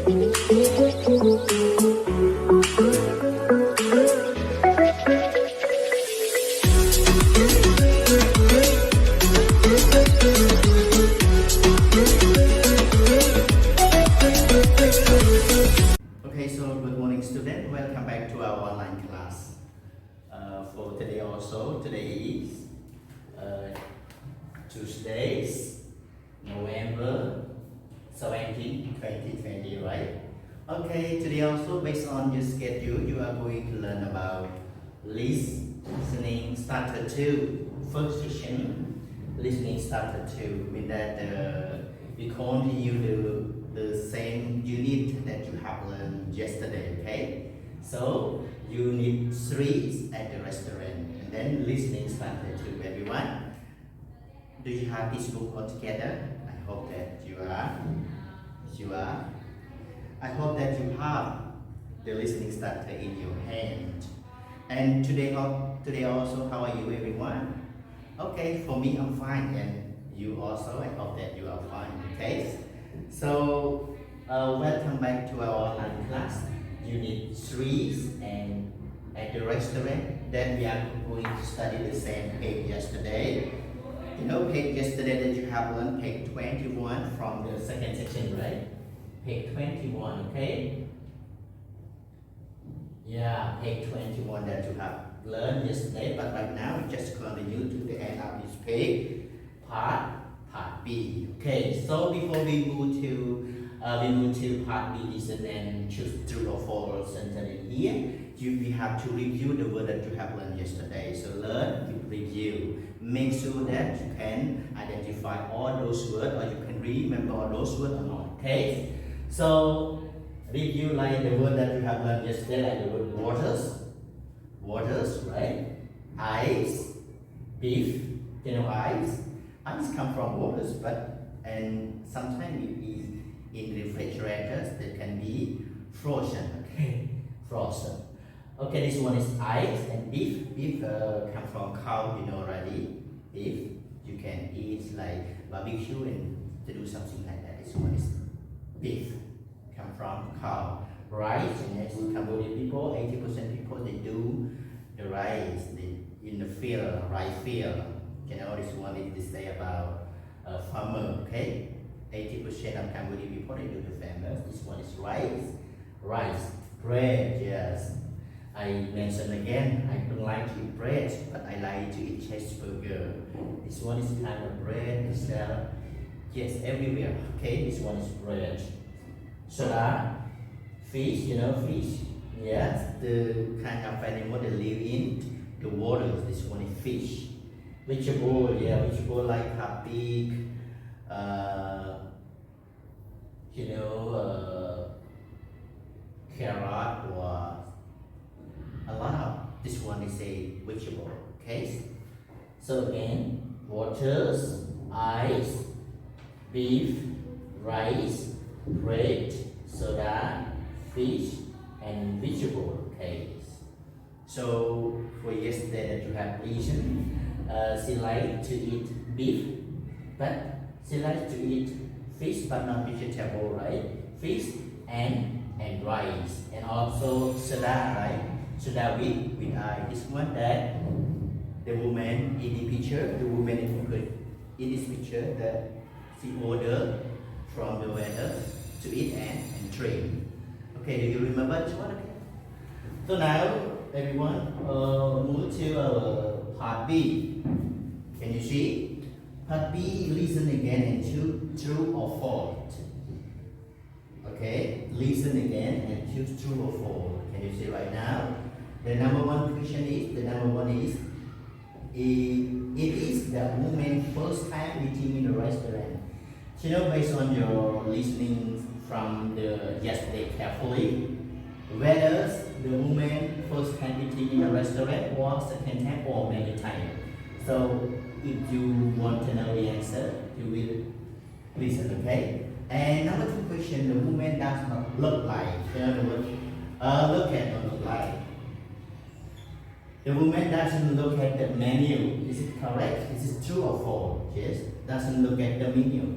Okay, so good morning student, welcome back to our online class. For today also, today is Tuesday, November 17, 2020, right? Okay, today also based on your schedule, you are going to learn about listening starter 2, first session, listening starter 2, means that we continue the same unit that you have learned yesterday, okay? So, unit 3 at the restaurant, and then listening starter 2, everyone. Do you have this book all together? I hope that you are. I hope that you have the listening starter in your hand. And today also, how are you everyone? Okay, for me I'm fine, and you also, I hope that you are fine, okay? So, welcome back to our online class, unit 3 and at the restaurant. Then we are going to study the same page yesterday. You know page yesterday that you have learned, page 21 from the second section, right? Page 21, okay? Yeah, page 21 that you have learned yesterday, but right now we just continue to the end of this page, part B. Okay, so before we move to part B, listen and choose true or false sentence in here. We have to review the word that you have learned yesterday. So learn, review. Make sure that you can identify all those words, or you can remember all those words or not. Okay. So review like the word that you have learned yesterday, like the word waters, right? Ice, beef. You know ice. Ice come from waters, and sometimes it is in refrigerators that can be frozen. Okay, frozen. Okay, this one is ice, and beef. Beef come from cow, you know already. Beef you can eat like barbecue and to do something like that. This one is beef, come from cow. Rice, and next Cambodian people, 80% people they do the rice in the field, rice field. You know, this one is to say about farmer, okay? 80% of Cambodian people, they do the farmers. This one is rice, bread, yes. I mentioned again, I don't like to eat bread, but I like to eat cheeseburger. This one is kind of bread, they sell, yes, everywhere, okay? This one is bread. Soda, fish, you know fish? Yes, the kind of animal that live in the waters. This one is fish. Vegetable, yeah, vegetable like pig, carrot, or a lot of this one is a vegetable. Okay. So again, waters, ice, beef, rice, bread, soda, fish, and vegetable. Okay. So for yesterday that you have listened. She likes to eat beef, but she likes to eat fish, but not vegetable, right? Fish and rice, and also soda, right? Soda with ice. This one that the woman in the picture, in this picture that she ordered from the waiter to eat and drink. Okay, do you remember this one? Okay. So now everyone move to part B. Can you see? Part B, listen again and choose true or false. Okay, listen again and choose true or false. Can you see right now? The number one question is, it is the woman first time eating in the restaurant. You know, based on your listening from the yesterday carefully, whether the woman first time eating in a restaurant or second time or many times. So if you want to know the answer, you will listen, okay? And number 2 question, the woman does not look like. In other words, look at or look like. The woman doesn't look at the menu. Is it correct? Is it true or false? Yes, doesn't look at the menu.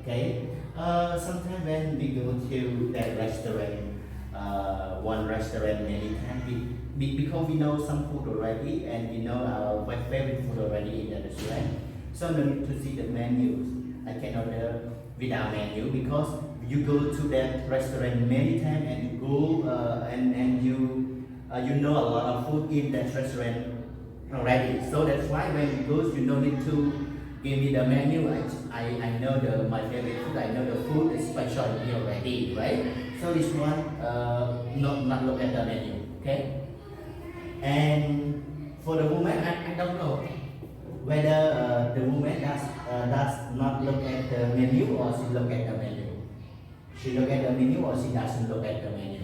Okay. Sometimes when we go to that restaurant, one restaurant many times, because we know some food already and we know our favorite food already in the restaurant, so no need to see the menus. I can order without menu because you go to that restaurant many times and you go and you know a lot of food in that restaurant already. So that's why when you go, you no need to give me the menu. I know my favorite food. I know the food is special here already, right? So this one not look at the menu, okay? And for the woman, I don't know whether the woman does not look at the menu or she look at the menu. She look at the menu or she doesn't look at the menu.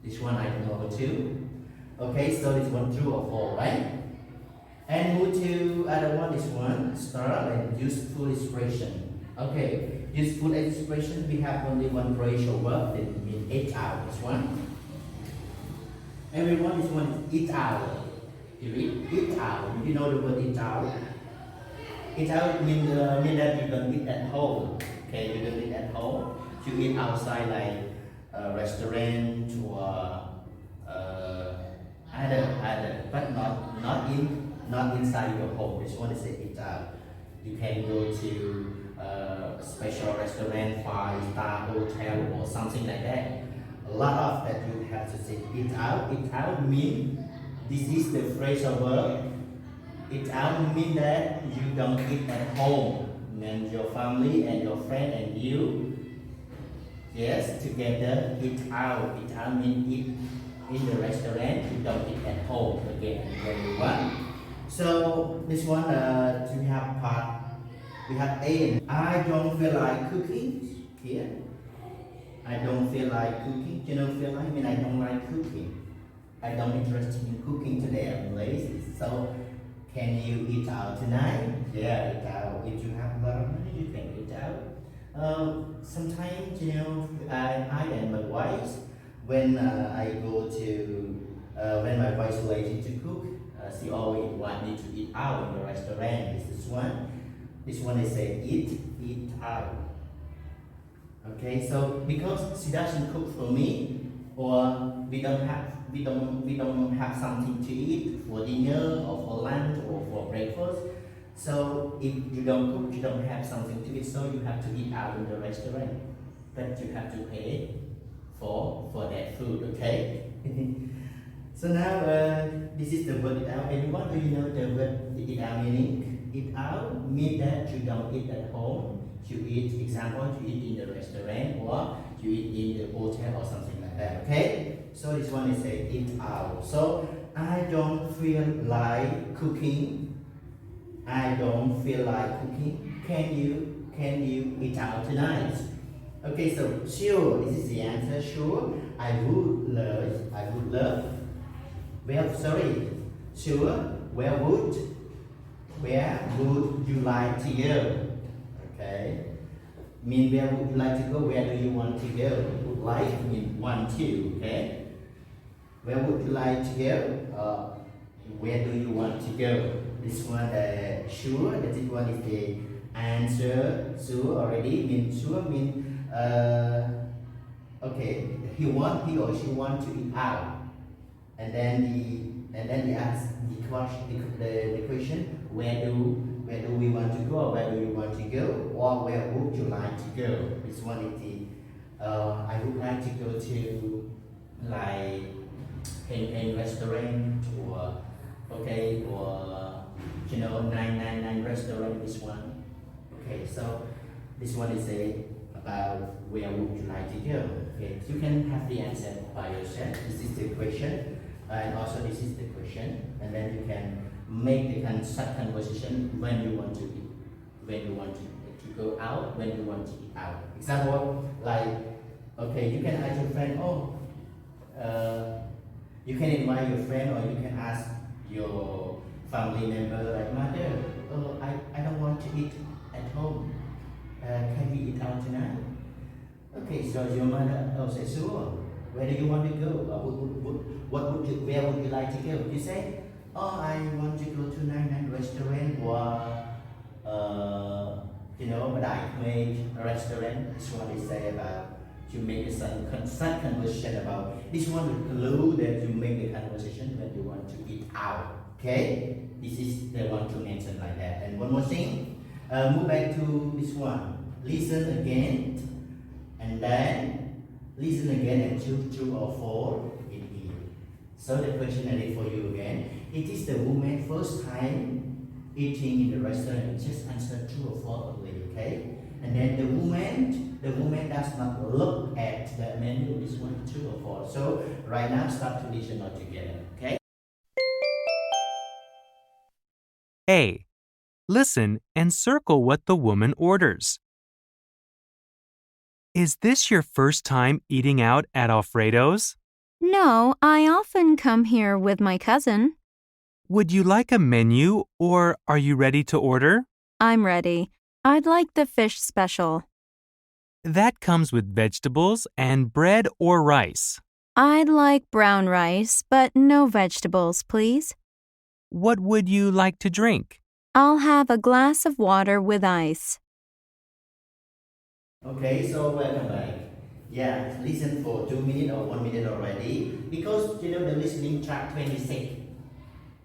This one I don't know too. Okay, so this one true or false, right? And move to other one. This one start and useful expression. Okay, useful expression we have only one phrasal verb that means eat out. This one. Everyone, this one is eat out. You read eat out. You know the word eat out. Eat out mean that you don't eat at home. Okay, you don't eat at home. You eat outside like a restaurant or other, but not inside your home. This one is eat out. You can go to a special restaurant, 5-star hotel or something like that. A lot of that you have to say eat out. Eat out mean this is the phrasal verb. Eat out mean that you don't eat at home. And your family and your friend and you, yes, together eat out. Eat out mean eat in the restaurant. You don't eat at home. Again, everyone. So this one we have part. We have A. I don't feel like cooking here. I don't feel like cooking. You don't feel like, I mean I don't like cooking. I don't interested in cooking today. I'm lazy. So can you eat out tonight? Yeah, eat out. If you have a lot of money, you can eat out. Sometimes I and my wife, when I go to when my wife is lazy to cook, she always want me to eat out in the restaurant. This one is say eat out. Okay, so because she doesn't cook for me, or we don't have something to eat for dinner or for lunch or for breakfast. So if you don't cook, you don't have something to eat. So you have to eat out in the restaurant, but you have to pay for that food. Okay. So now this is the word eat out. Everyone, do you know the word eat out meaning? Eat out means that you don't eat at home. You eat, example, you eat in the restaurant or you eat in the hotel or something like that. Okay? So this one is a eat out. So I don't feel like cooking. I don't feel like cooking. Can you eat out tonight? Okay, so sure, this is the answer. Sure, I would love. Well, sorry. Sure, where would you like to go? Okay. Mean where would you like to go? Where do you want to go? Would like mean want to. Okay. Where would you like to go? Where do you want to go? This one, sure. This one is the answer. Sure already mean sure mean okay. He or she want to eat out, and then he asks the question where do we want to go? Where do you want to go? Or where would you like to go? This one is the I would like to go to like a restaurant or okay or 999 restaurant. This one. Okay, so this one is about where would you like to go? Okay, you can have the answer by yourself. This is the question, and also this is the question, and then you can make the such conversation when you want to eat, when you want to go out, when you want to eat out. Example like, okay, you can ask your friend, you can invite your friend, or you can ask your family member like, mother, I don't want to eat at home. Can we eat out tonight? Okay, so your mother say, sure. Where do you want to go? Where would you like to go? You say, I want to go to 99 restaurant or but I make a restaurant. This one is say about you make some conversation about this one the clue that you make the conversation when you want to eat out. Okay, this is the one to mention like that. And one more thing, move back to this one. Listen again, and then listen again and choose true or false in here. So the question I did for you again. It is the woman first time eating in the restaurant. Just answer true or false only, okay? And then the woman does not look at the menu. This one true or false. So right now start to listen all together, okay? A. Listen and circle what the woman orders. Is this your first time eating out at Alfredo's? No, I often come here with my cousin. Would you like a menu or are you ready to order? I'm ready. I'd like the fish special. That comes with vegetables and bread or rice. I'd like brown rice, but no vegetables, please. What would you like to drink? I'll have a glass of water with ice. Okay, so welcome back. Yeah, listen for 2 minutes or 1 minute already. Because the listening track 26.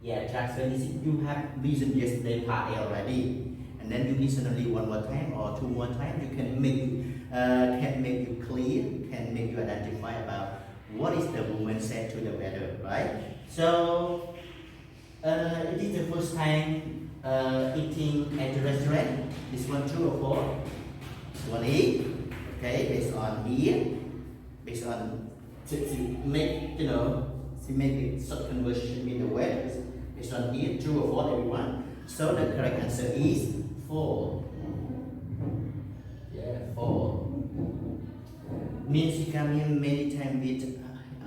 Yeah, track 26, you have listened yesterday part A already. And then you listen only one more time or two more times. You can make you clear, can make you identify about what is the woman said to the waiter, right? So it is the first time eating at the restaurant. This one true or false? This one is okay based on here, based on she make she make a short conversation with the waiter. Based on here, true or false, everyone. So the correct answer is false. Yeah, false. Means she come here many times with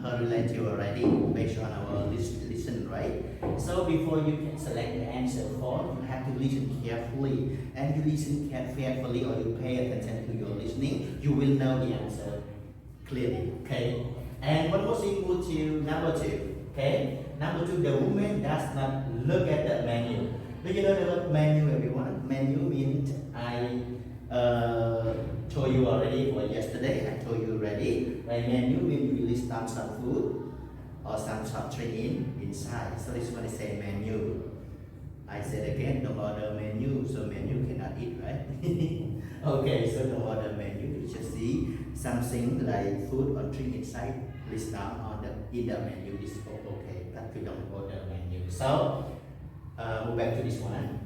her relative already, based on our listen, right? So before you can select the answer false, you have to listen carefully. And you listen carefully or you pay attention to your listening, you will know the answer clearly, okay? And one more thing, move to number 2. Okay, number 2, the woman does not look at the menu. Do you know the word menu, everyone? Menu means I told you already for yesterday. I told you already. Right, menu means you list down some food or some soft drink inside. So this one is say menu. I said again, don't order menu, so menu cannot eat, right? Okay, so don't order menu. You just see something like food or drink inside. List down on in the menu. This is okay, but we don't order menu. So move back to this one.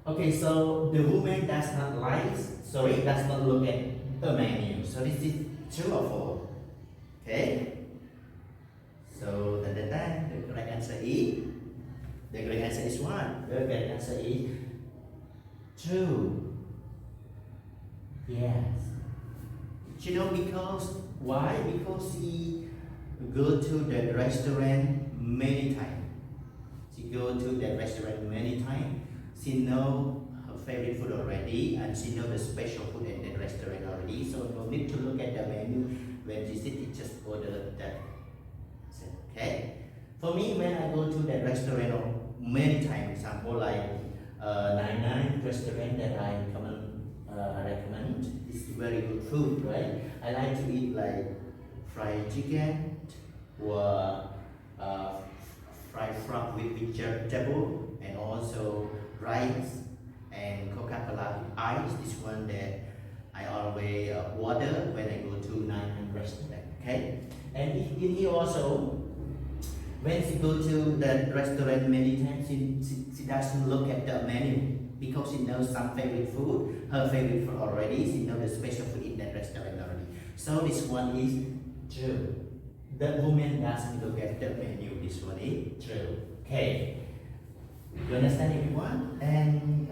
Okay, so the woman does not look at the menu. So this is true or false? Okay. So the correct answer is what? The correct answer is true. Yes. Because why? Because she go to the restaurant many times. She go to the restaurant many times. She know her favorite food already, and she know the special food in the restaurant already. So no need to look at the menu when she sit. Just order that. Okay. For me, when I go to the restaurant many times, example like 99 restaurant that I recommend, is very good food, right? I like to eat like fried chicken or fried frog with vegetable and also rice and Coca-Cola with ice. This one that I always order when I go to 99 restaurant. Okay, and in here also, when she go to the restaurant many times, she doesn't look at the menu because she knows some favorite food, her favorite food already. She knows the special food in that restaurant already. So this one is true. The woman doesn't look at the menu. This one is true. Okay. You understand, everyone? And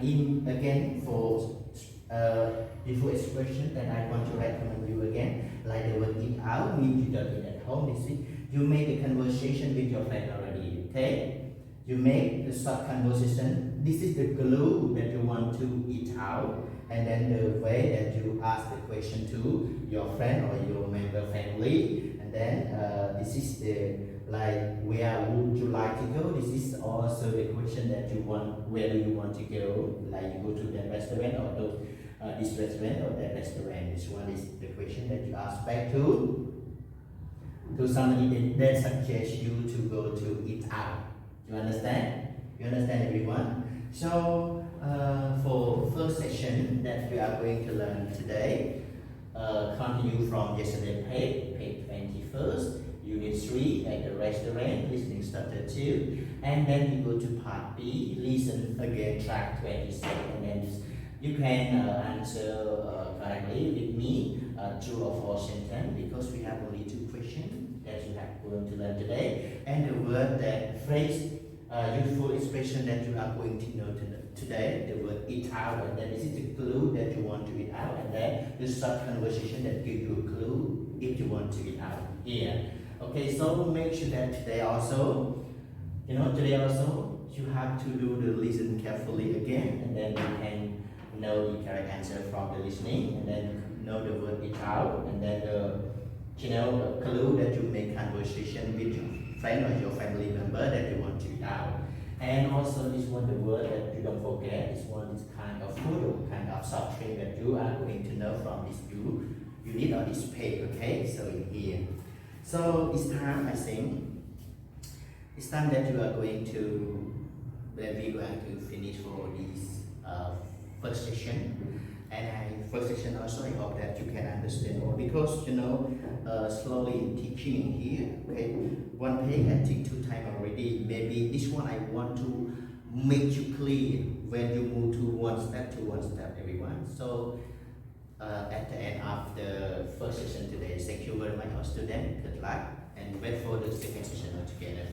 in again for useful expression that I want to recommend you again, like the word eat out means you don't eat at home. This is you make a conversation with your friend already. Okay, you make the short conversation. This is the clue that you want to eat out, and then the way that you ask the question to your friend or your member family, and then this is the like where would you like to go? This is also the question that you want. Where do you want to go? Like you go to that restaurant or to this restaurant or that restaurant. This one is the question that you ask back to somebody that suggests you to go to eat out. You understand? You understand, everyone? So for first session that we are going to learn today, continue from yesterday page 21st, unit 3 at the restaurant, listening started 2, and then you go to part B, listen again, track 27, and then you can answer correctly with me, true or false sentence, because we have only 2 questions that you have going to learn today, and the word, that phrase, useful expression that you are going to know today, the word eat out, and then this is the clue that you want to eat out, and then the short conversation that gives you a clue if you want to eat out here. Okay, so make sure that today also you have to do the listen carefully again, and then you can know the correct answer from the listening, and then know the word eat out, and then the clue that you make conversation with your friend or your family member that you want to eat out. And also this one, the word that you don't forget, this one is kind of food or kind of soft drink that you are going to know from this unit or this page, okay? So in here. So it's time, I think, it's time that you are going to, that we are going to finish for this first session. And first session also, I hope that you can understand all, because slowly in teaching here, okay, one page I take 2 times already. Maybe this one I want to make you clear when you move to one step, everyone. So at the end of the first session today, thank you very much, our student. Good luck, and wait for the second session altogether.